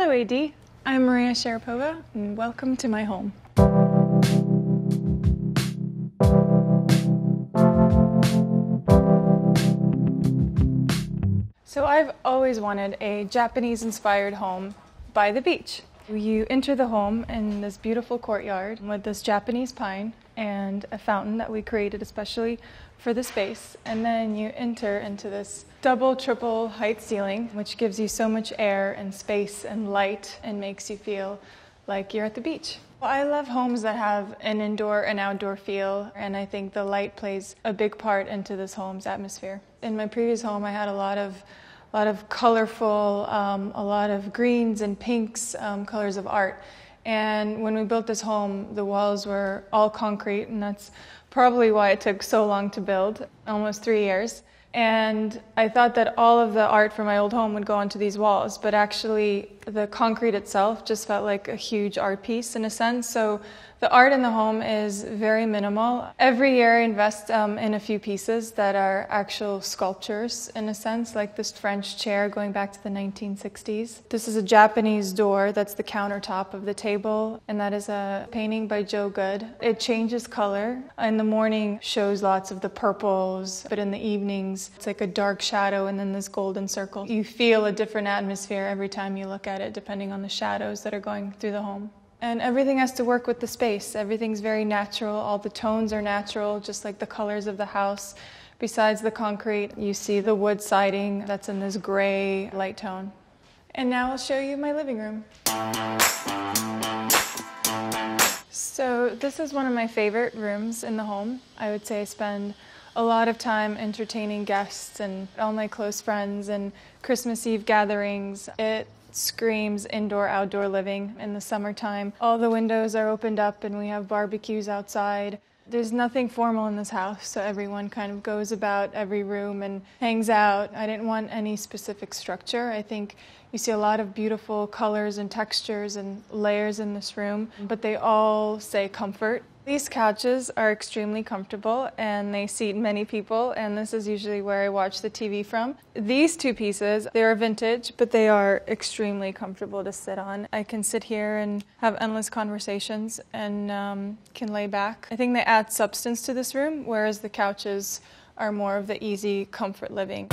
Hello AD, I'm Maria Sharapova and welcome to my home. So I've always wanted a Japanese-inspired home by the beach. You enter the home in this beautiful courtyard with this Japanese pine and a fountain that we created especially for the space. And then you enter into this double, triple height ceiling, which gives you so much air and space and light and makes you feel like you're at the beach. Well, I love homes that have an indoor and outdoor feel, and I think the light plays a big part into this home's atmosphere. In my previous home, I had a lot of colorful, a lot of greens and pinks, colors of art. And when we built this home, the walls were all concrete, and that's probably why it took so long to build, almost 3 years. And I thought that all of the art from my old home would go onto these walls, but actually the concrete itself just felt like a huge art piece in a sense. So the art in the home is very minimal. Every year I invest in a few pieces that are actual sculptures in a sense, like this French chair going back to the 1960s. This is a Japanese door that's the countertop of the table, and that is a painting by Joe Good. It changes color. In the morning shows lots of the purples, but in the evenings it's like a dark shadow and then this golden circle. You feel a different atmosphere every time you look at it, depending on the shadows that are going through the home. And everything has to work with the space. Everything's very natural. All the tones are natural, just like the colors of the house. Besides the concrete, you see the wood siding that's in this gray light tone. And now I'll show you my living room. So this is one of my favorite rooms in the home. I would say I spend a lot of time entertaining guests and all my close friends and Christmas Eve gatherings. It screams indoor-outdoor living in the summertime. All the windows are opened up and we have barbecues outside. There's nothing formal in this house, so everyone kind of goes about every room and hangs out. I didn't want any specific structure. I think you see a lot of beautiful colors and textures and layers in this room, but they all say comfort. These couches are extremely comfortable and they seat many people, and this is usually where I watch the TV from. These two pieces, they are vintage, but they are extremely comfortable to sit on. I can sit here and have endless conversations and can lay back. I think they add substance to this room, whereas the couches are more of the easy comfort living.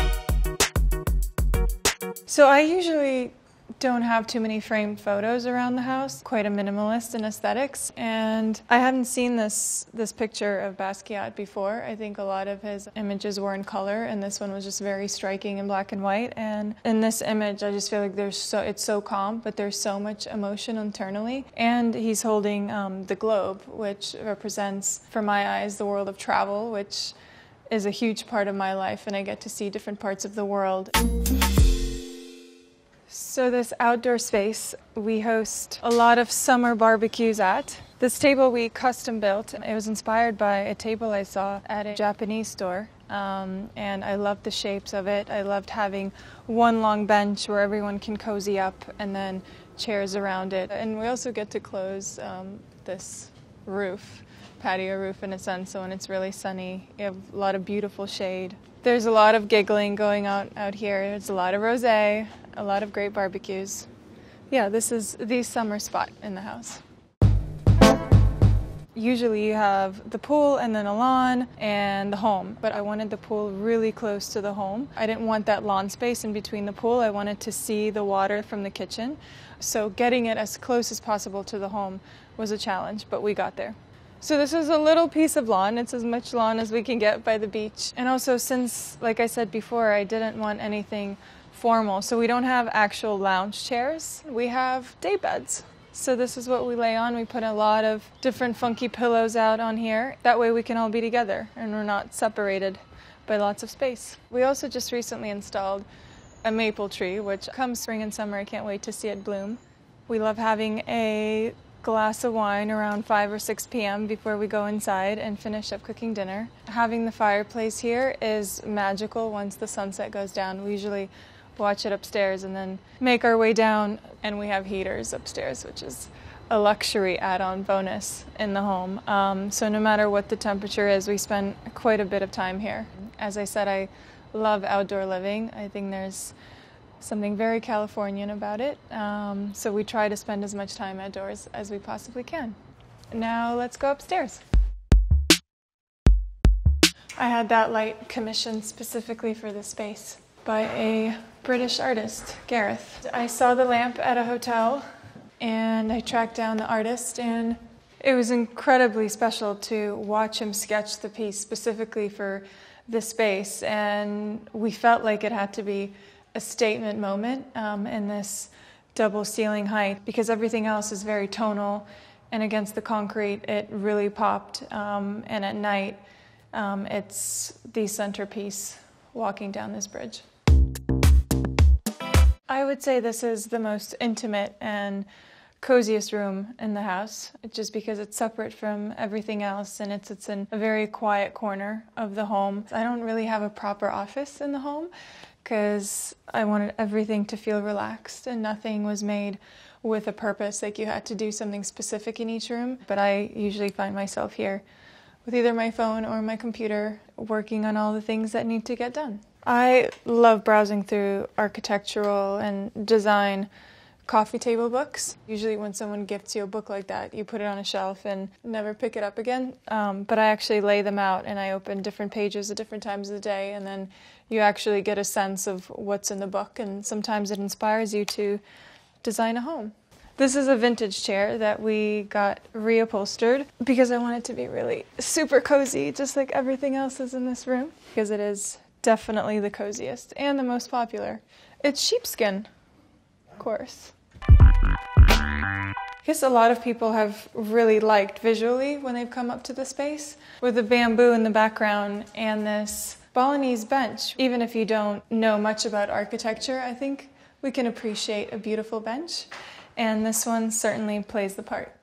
So I usually don't have too many framed photos around the house, quite a minimalist in aesthetics. And I hadn't seen this picture of Basquiat before. I think a lot of his images were in color, and this one was just very striking in black and white. And in this image, I just feel like it's so calm, but there's so much emotion internally. And he's holding the globe, which represents, for my eyes, the world of travel, which is a huge part of my life, and I get to see different parts of the world. So this outdoor space, we host a lot of summer barbecues at. This table we custom built. It was inspired by a table I saw at a Japanese store, and I loved the shapes of it. I loved having one long bench where everyone can cozy up and then chairs around it. And we also get to close this roof, patio roof in a sense, so when it's really sunny, you have a lot of beautiful shade. There's a lot of giggling going on out here. There's a lot of rosé, a lot of great barbecues. Yeah, this is the summer spot in the house. Usually you have the pool and then a lawn and the home, but I wanted the pool really close to the home. I didn't want that lawn space in between the pool. I wanted to see the water from the kitchen. So getting it as close as possible to the home was a challenge, but we got there. So this is a little piece of lawn. It's as much lawn as we can get by the beach. And also since, like I said before, I didn't want anything formal, so we don't have actual lounge chairs. We have day beds. So this is what we lay on. We put a lot of different funky pillows out on here. That way we can all be together and we're not separated by lots of space. We also just recently installed a maple tree, which comes spring and summer, I can't wait to see it bloom. We love having a glass of wine around 5 or 6 p.m. before we go inside and finish up cooking dinner. Having the fireplace here is magical once the sunset goes down. We usually watch it upstairs and then make our way down, and we have heaters upstairs, which is a luxury add-on bonus in the home. So no matter what the temperature is, we spend quite a bit of time here. As I said, I love outdoor living. I think there's something very Californian about it. So we try to spend as much time outdoors as we possibly can. Now let's go upstairs. I had that light commissioned specifically for this space by a British artist, Gareth. I saw the lamp at a hotel and I tracked down the artist, and it was incredibly special to watch him sketch the piece specifically for this space, and we felt like it had to be a statement moment in this double ceiling height, because everything else is very tonal, and against the concrete it really popped, and at night it's the centerpiece walking down this bridge. I would say this is the most intimate and coziest room in the house, just because it's separate from everything else and it's in a very quiet corner of the home. I don't really have a proper office in the home because I wanted everything to feel relaxed and nothing was made with a purpose, like you had to do something specific in each room. But I usually find myself here with either my phone or my computer working on all the things that need to get done. I love browsing through architectural and design coffee table books. Usually when someone gifts you a book like that, you put it on a shelf and never pick it up again. But I actually lay them out and I open different pages at different times of the day, and then you actually get a sense of what's in the book, and sometimes it inspires you to design a home. This is a vintage chair that we got reupholstered because I want it to be really super cozy, just like everything else is in this room, because it is definitely the coziest and the most popular. It's sheepskin, of course. I guess a lot of people have really liked visually when they've come up to the space, with the bamboo in the background and this Balinese bench. Even if you don't know much about architecture, I think we can appreciate a beautiful bench, and this one certainly plays the part.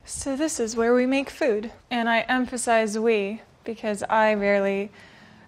So this is where we make food, and I emphasize we because I rarely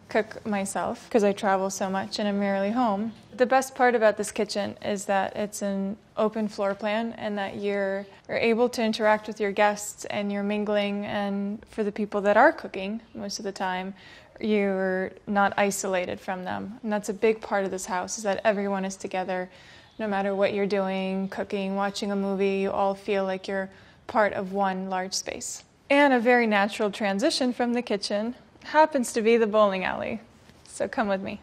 cook myself because I travel so much and I'm rarely home. The best part about this kitchen is that it's an open floor plan and that you're able to interact with your guests and you're mingling, and for the people that are cooking most of the time, you're not isolated from them. And that's a big part of this house, is that everyone is together. No matter what you're doing, cooking, watching a movie, you all feel like you're part of one large space. And a very natural transition from the kitchen happens to be the bowling alley. So come with me.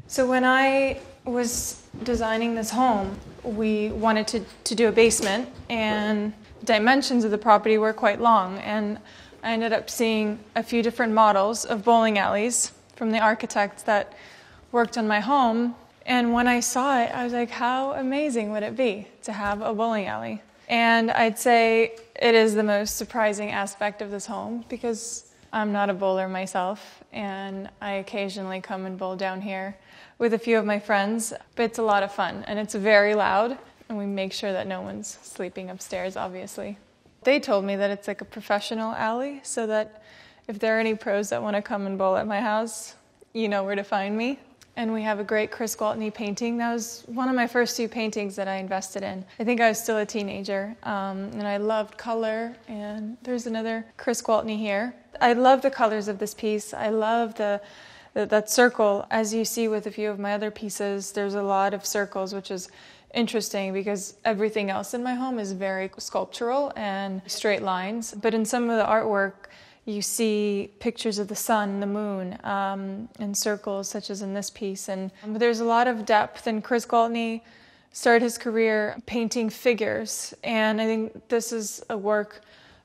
So when I was designing this home, we wanted to do a basement, and dimensions of the property were quite long, and I ended up seeing a few different models of bowling alleys from the architects that worked on my home. And when I saw it, I was like, how amazing would it be to have a bowling alley? And I'd say it is the most surprising aspect of this home, because I'm not a bowler myself, and I occasionally come and bowl down here with a few of my friends, but it's a lot of fun, and it's very loud, and we make sure that no one's sleeping upstairs, obviously. They told me that it's like a professional alley, so that if there are any pros that want to come and bowl at my house, you know where to find me. And we have a great Chris Gwaltney painting. That was one of my first few paintings that I invested in. I think I was still a teenager, and I loved color. And there's another Chris Gwaltney here. I love the colors of this piece. I love that circle. As you see with a few of my other pieces, there's a lot of circles, which is interesting because everything else in my home is very sculptural and straight lines. But in some of the artwork, you see pictures of the sun, the moon, in circles, such as in this piece. And there's a lot of depth, and Chris Gwaltney started his career painting figures. And I think this is a work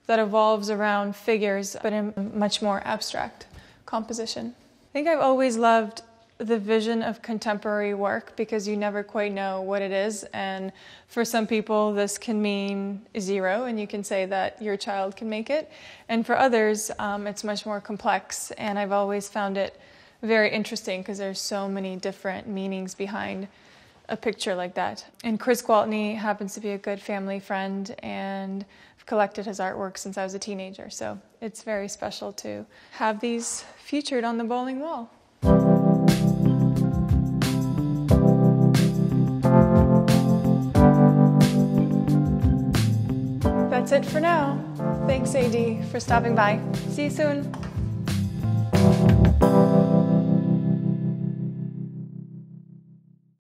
that evolves around figures, but in much more abstract composition. I think I've always loved the vision of contemporary work because you never quite know what it is, and for some people this can mean zero and you can say that your child can make it, and for others it's much more complex, and I've always found it very interesting because there's so many different meanings behind a picture like that. And Chris Gwaltney happens to be a good family friend, and I've collected his artwork since I was a teenager, so it's very special to have these featured on the bowling wall. That's it for now. Thanks, AD, for stopping by. See you soon.